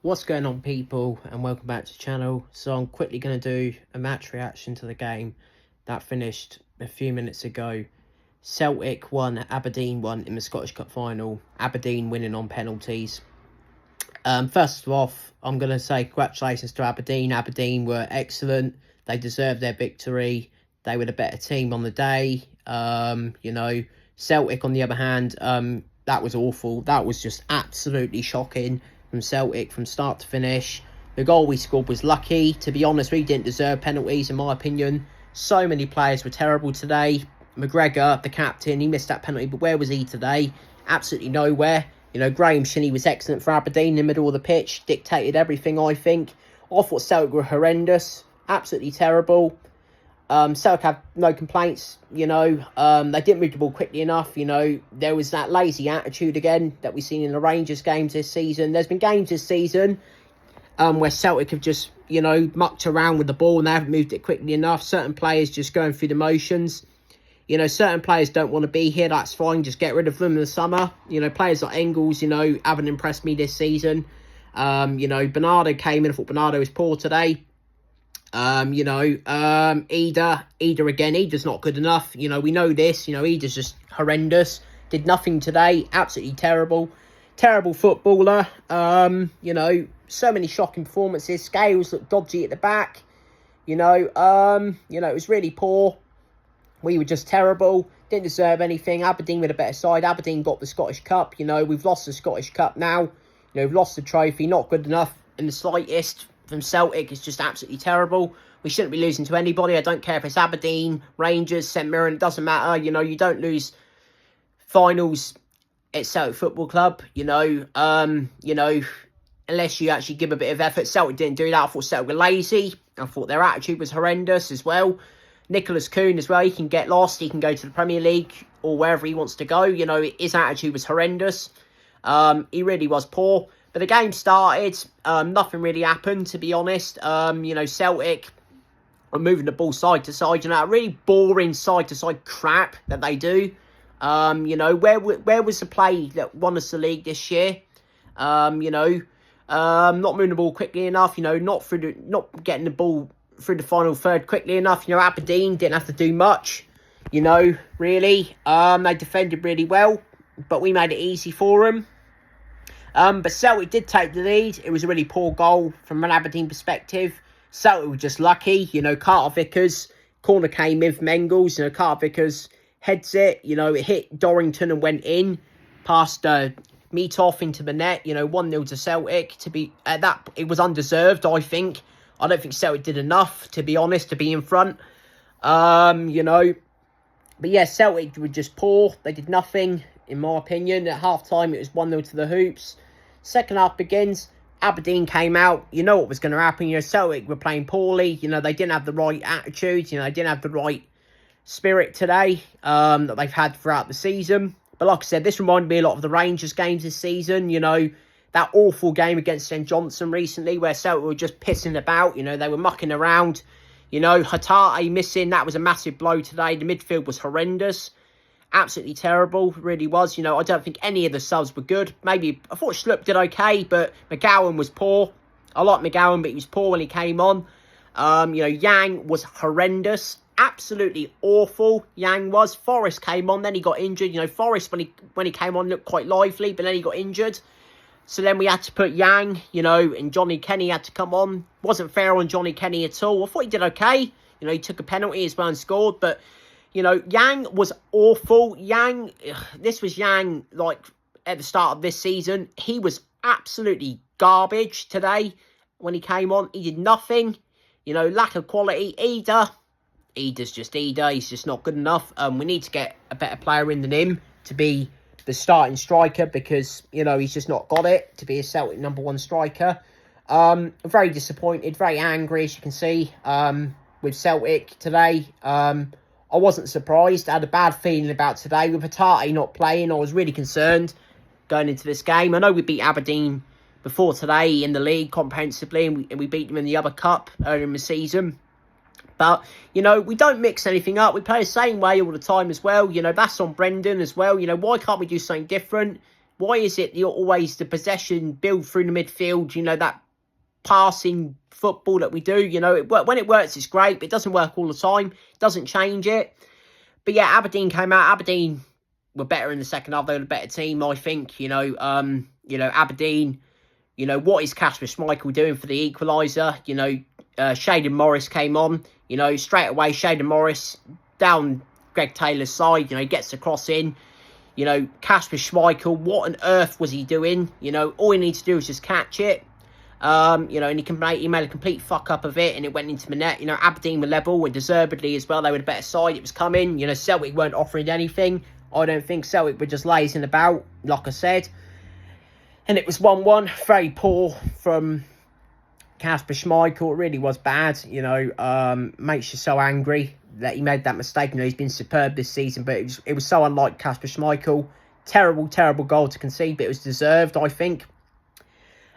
What's going on, people, and welcome back to the channel. So I'm quickly going to do a match reaction to the game that finished a few minutes ago. Celtic won, Aberdeen won in the Scottish Cup final. Aberdeen winning on penalties. First off, I'm going to say congratulations to Aberdeen. Aberdeen were excellent. They deserved their victory. They were the better team on the day. Celtic, on the other hand, that was awful. That was just absolutely shocking from Celtic from start to finish. The goal we scored was lucky. To be honest, we didn't deserve penalties, in my opinion. So many players were terrible today. McGregor, the captain, he missed that penalty, but where was he today? Absolutely nowhere. Graham Shinney was excellent for Aberdeen in the middle of the pitch. Dictated everything, I think. I thought Celtic were horrendous. Absolutely terrible. Celtic have no complaints, they didn't move the ball quickly enough, there was that lazy attitude again that we've seen in the Rangers games this season. There's been games this season where Celtic have just, mucked around with the ball and they haven't moved it quickly enough. Certain players just going through the motions. Certain players don't want to be here, that's fine, just get rid of them in the summer. Players like Engels, haven't impressed me this season. Bernardo came in, I thought Bernardo was poor today. Ida again, Ida's not good enough. We know this, Ida's just horrendous. Did nothing today, absolutely terrible. Terrible footballer. So many shocking performances. Scales looked dodgy at the back. It was really poor. We were just terrible. Didn't deserve anything. Aberdeen were the better side. Aberdeen got the Scottish Cup. We've lost the Scottish Cup now. We've lost the trophy. Not good enough in the slightest. From Celtic, it's just absolutely terrible. We shouldn't be losing to anybody. I don't care if it's Aberdeen, Rangers, St Mirren. It doesn't matter. You don't lose finals at Celtic Football Club. Unless you actually give a bit of effort. Celtic didn't do that. I thought Celtic were lazy. I thought their attitude was horrendous as well. Nicholas Kuhn as well. He can get lost. He can go to the Premier League or wherever he wants to go. His attitude was horrendous. He really was poor. But the game started, nothing really happened, to be honest. Celtic are moving the ball side to side. That really boring side-to-side crap that they do. Where was the play that won us the league this year? Not moving the ball quickly enough. Not getting the ball through the final third quickly enough. Aberdeen didn't have to do much. Really. They defended really well, but we made it easy for them. But Celtic did take the lead. It was a really poor goal from an Aberdeen perspective. Celtic were just lucky. Carter Vickers, corner came in from Engels. Carter Vickers heads it. It hit Dorrington and went in. Past Meatoff into the net. 1-0 to Celtic. It was undeserved, I think. I don't think Celtic did enough, to be honest, to be in front. But yeah, Celtic were just poor. They did nothing. In my opinion, at half-time, it was 1-0 to the Hoops. Second half begins. Aberdeen came out. What was going to happen. Celtic were playing poorly. They didn't have the right attitude. They didn't have the right spirit today that they've had throughout the season. But like I said, this reminded me a lot of the Rangers games this season. That awful game against St Johnstone recently where Celtic were just pissing about. They were mucking around. Hatate missing. That was a massive blow today. The midfield was horrendous. Absolutely terrible, really was. I don't think any of the subs were good. Maybe, I thought Schlupp did okay, but McGowan was poor. I like McGowan, but he was poor when he came on. Yang was horrendous. Absolutely awful, Yang was. Forrest came on, then he got injured. Forrest, when he came on, looked quite lively, but then he got injured. So then we had to put Yang, and Johnny Kenny had to come on. Wasn't fair on Johnny Kenny at all. I thought he did okay. He took a penalty as well and scored, but Yang was awful. This was Yang, at the start of this season. He was absolutely garbage today when he came on. He did nothing. Lack of quality. Ida's just Ida. He's just not good enough. We need to get a better player in than him to be the starting striker because, he's just not got it to be a Celtic #1 striker. Very disappointed, very angry, as you can see, with Celtic today. I wasn't surprised. I had a bad feeling about today. With Hatate not playing, I was really concerned going into this game. I know we beat Aberdeen before today in the league comprehensively, and we beat them in the other cup earlier in the season. But, we don't mix anything up. We play the same way all the time as well. That's on Brendan as well. Why can't we do something different? Why is it you're always the possession, build through the midfield, you know, that passing football that we do, you know, when it works, it's great, but it doesn't work all the time. It doesn't change it. But yeah, Aberdeen came out. Aberdeen were better in the second half. They were a better team, I think. Aberdeen, what is Kasper Schmeichel doing for the equaliser? Shaden Morris came on. Straight away, Shaden Morris down Greg Taylor's side. He gets the cross in. Kasper Schmeichel, what on earth was he doing? All he needs to do is just catch it. And he made a complete fuck up of it, and it went into the net. Aberdeen were level, and deservedly as well. They were the better side. It was coming. Celtic weren't offering anything. I don't think Celtic were just lazing about, like I said. And it was 1-1. Very poor from Kasper Schmeichel. It really was bad. Makes you so angry that he made that mistake. He's been superb this season, but it was so unlike Kasper Schmeichel. Terrible, terrible goal to concede, but it was deserved, I think.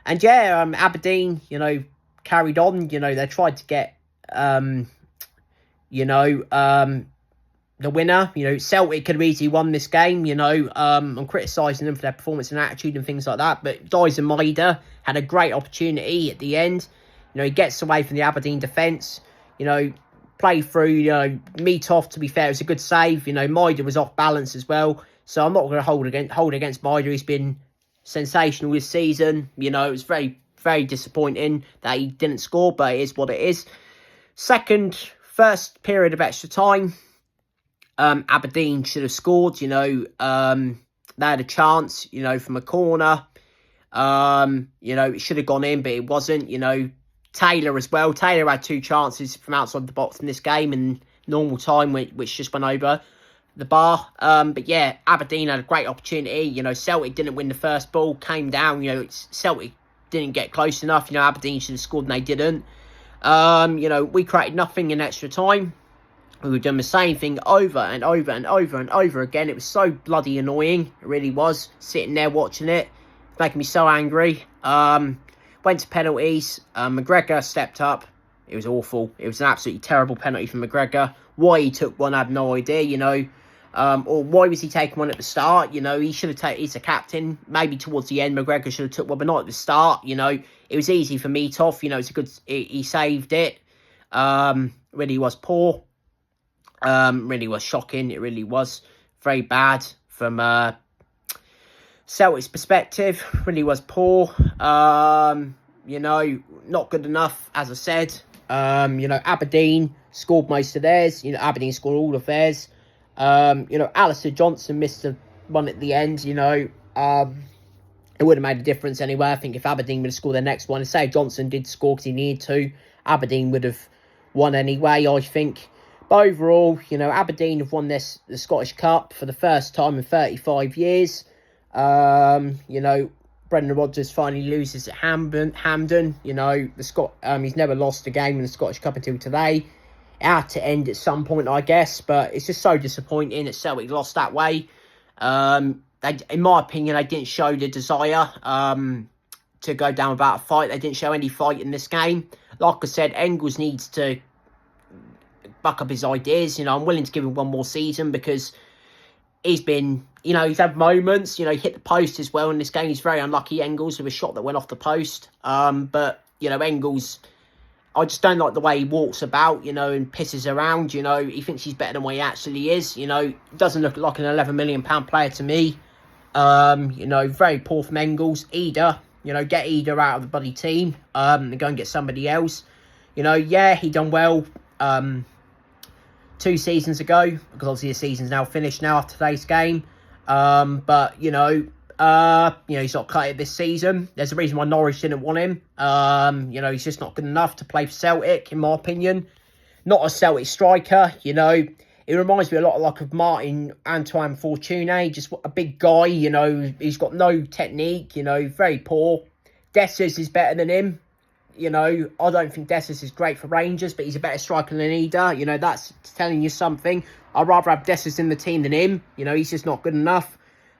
And yeah, Aberdeen, carried on. They tried to get, the winner. Celtic could have easily won this game. I'm criticising them for their performance and attitude and things like that. But Dyson Maeda had a great opportunity at the end. He gets away from the Aberdeen defence. Play through. Meathoff, to be fair, it was a good save. Maeda was off balance as well. So I'm not going to hold against Maeda. He's been sensational this season. It was very, very disappointing that he didn't score, but it is what it is. First period of extra time, Aberdeen should have scored. They had a chance, from a corner. It should have gone in, but it wasn't. Taylor as well. Taylor had 2 chances from outside the box in this game in normal time, which just went over the bar. But yeah, Aberdeen had a great opportunity. Celtic didn't win the first ball, came down. Celtic didn't get close enough. Aberdeen should have scored and they didn't. We created nothing in extra time. We were doing the same thing over and over and over and over again. It was so bloody annoying. It really was. Sitting there watching it. Making me so angry. Went to penalties. McGregor stepped up. It was awful. It was an absolutely terrible penalty from McGregor. Why he took one, I have no idea, or why was he taking one at the start? He should have taken, he's a captain. Maybe towards the end, McGregor should have took one, but not at the start. It was easy for Meathoff. It's a good, he saved it. Really was poor. Really was shocking. It really was very bad from Celtic's perspective. Really was poor. Not good enough, as I said. Aberdeen scored most of theirs. Aberdeen scored all of theirs. Alistair Johnson missed the one at the end. It would have made a difference anyway. I think if Aberdeen would have scored their next one, and say Johnson did score because he needed to, Aberdeen would have won anyway, I think. But overall, Aberdeen have won the Scottish Cup for the first time in 35 years. Brendan Rodgers finally loses at Hampden. He's never lost a game in the Scottish Cup until today. It had to end at some point, I guess, but it's just so disappointing that Celtic lost that way. In my opinion, they didn't show the desire to go down without a fight. They didn't show any fight in this game. Like I said, Engels needs to buck up his ideas. I'm willing to give him one more season because he's been, he's had moments, he hit the post as well in this game. He's very unlucky, Engels, with a shot that went off the post. But, Engels, I just don't like the way he walks about, and pisses around, He thinks he's better than what he actually is, Doesn't look like an £11 million player to me. Very poor from Engels. Eder, get Eder out of the bloody team, and go and get somebody else. Yeah, he done well, 2 seasons ago, because obviously the season's now finished now after today's game. But, he's not cut it this season. There's a reason why Norwich didn't want him. He's just not good enough to play for Celtic, in my opinion. Not a Celtic striker, It reminds me a lot of Martin Antoine Fortuné, just a big guy, He's got no technique, very poor. Dessers is better than him. I don't think Dessers is great for Rangers, but he's a better striker than Eder. That's telling you something. I'd rather have Dessers in the team than him. He's just not good enough.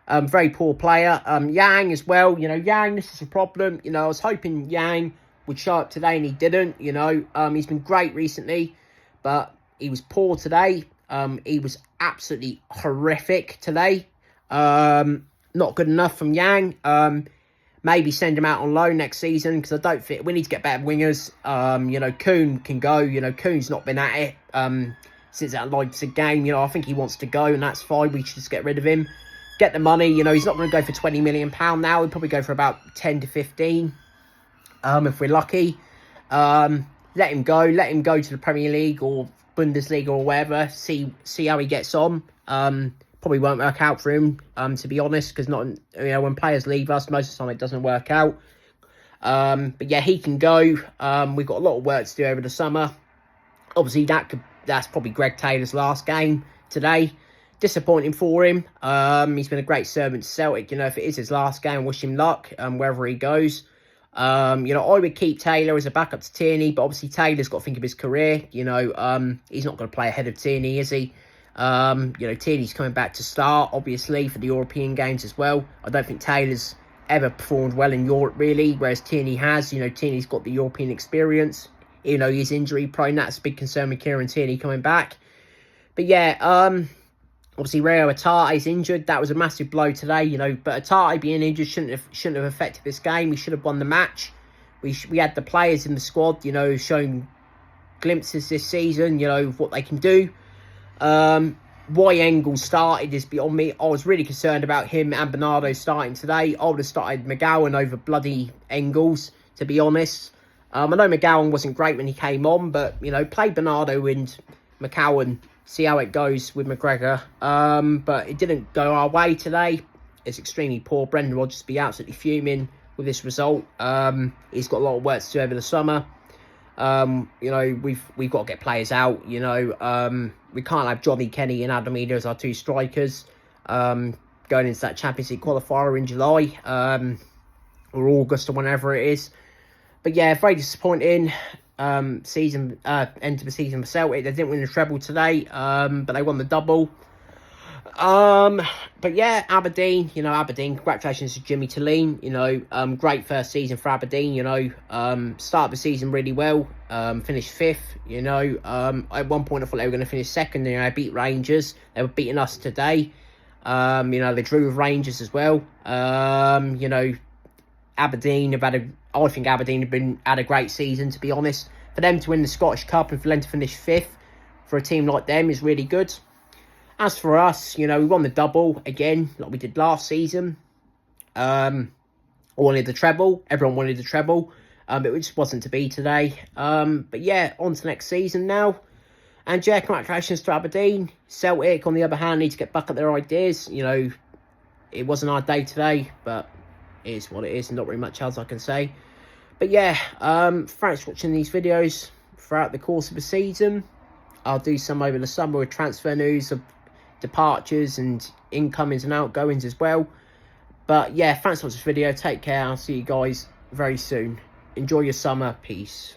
Very poor player. Yang as well. Yang, this is a problem. I was hoping Yang would show up today and he didn't. He's been great recently, but he was poor today. He was absolutely horrific today. not good enough from Yang. Maybe send him out on loan next season, because I don't think we need to get better wingers. You know, Kuhn can go. You know, Kuhn's not been at it since that Leipzig game. You know, I think he wants to go, and that's fine. We should just get rid of him. Get the money. You know, he's not going to go for £20 million now. He'll probably go for about 10 to 15 if we're lucky. Let him go. Let him go to the Premier League or Bundesliga or wherever. See how he gets on. Probably won't work out for him, to be honest, because not, you know, when players leave us, most of the time it doesn't work out. But yeah, he can go. We've got a lot of work to do over the summer. Obviously, that's probably Greg Taylor's last game today. Disappointing for him. He's been a great servant to Celtic. You know, if it is his last game, wish him luck wherever he goes. You know, I would keep Taylor as a backup to Tierney, but obviously Taylor's got to think of his career. You know, he's not going to play ahead of Tierney, is he? You know, Tierney's coming back to start, obviously, for the European games as well. I don't think Taylor's ever performed well in Europe, really, whereas Tierney has. You know, Tierney's got the European experience. You know, he's injury prone. That's a big concern with Kieran Tierney coming back. But yeah, obviously Rio Atate's injured. That was a massive blow today, you know. But Atate being injured shouldn't have affected this game. We should have won the match. We had the players in the squad, you know, showing glimpses this season, you know, of what they can do. Why Engels started is beyond me. I was really concerned about him and Bernardo starting today. I would have started McGowan over bloody Engels, to be honest. I know McGowan wasn't great when he came on, but, you know, play Bernardo and McGowan, see how it goes with McGregor. But it didn't go our way today. It's extremely poor. Brendan Rodgers will be absolutely fuming with this result. He's got a lot of work to do over the summer. You know, we've got to get players out. You know, we can't have Johnny Kenny and Adam Eder as our two strikers going into that Champions League qualifier in July or August or whenever it is. But yeah, very disappointing end of the season for Celtic. They didn't win the treble today, but they won the double. But yeah, Aberdeen, you know, congratulations to Jimmy Tulane, you know, great first season for Aberdeen, you know, started the season really well, finished 5th, you know, at one point I thought they were going to finish 2nd, you know, they beat Rangers, they were beating us today, you know, they drew with Rangers as well, you know, Aberdeen I think Aberdeen have had a great season, to be honest. For them to win the Scottish Cup and for them to finish 5th for a team like them is really good. As for us, you know, we won the double again, like we did last season. I wanted the treble. Everyone wanted the treble. But it just wasn't to be today. But yeah, on to next season now. And yeah, congratulations to Aberdeen. Celtic, on the other hand, need to get back at their ideas. You know, it wasn't our day today, but it is what it is, and not very much else I can say. But yeah, thanks for watching these videos throughout the course of the season. I'll do some over the summer with transfer news of departures and incomings and outgoings as well. But yeah, thanks for watching this video. Take care. I'll see you guys very soon. Enjoy your summer. Peace.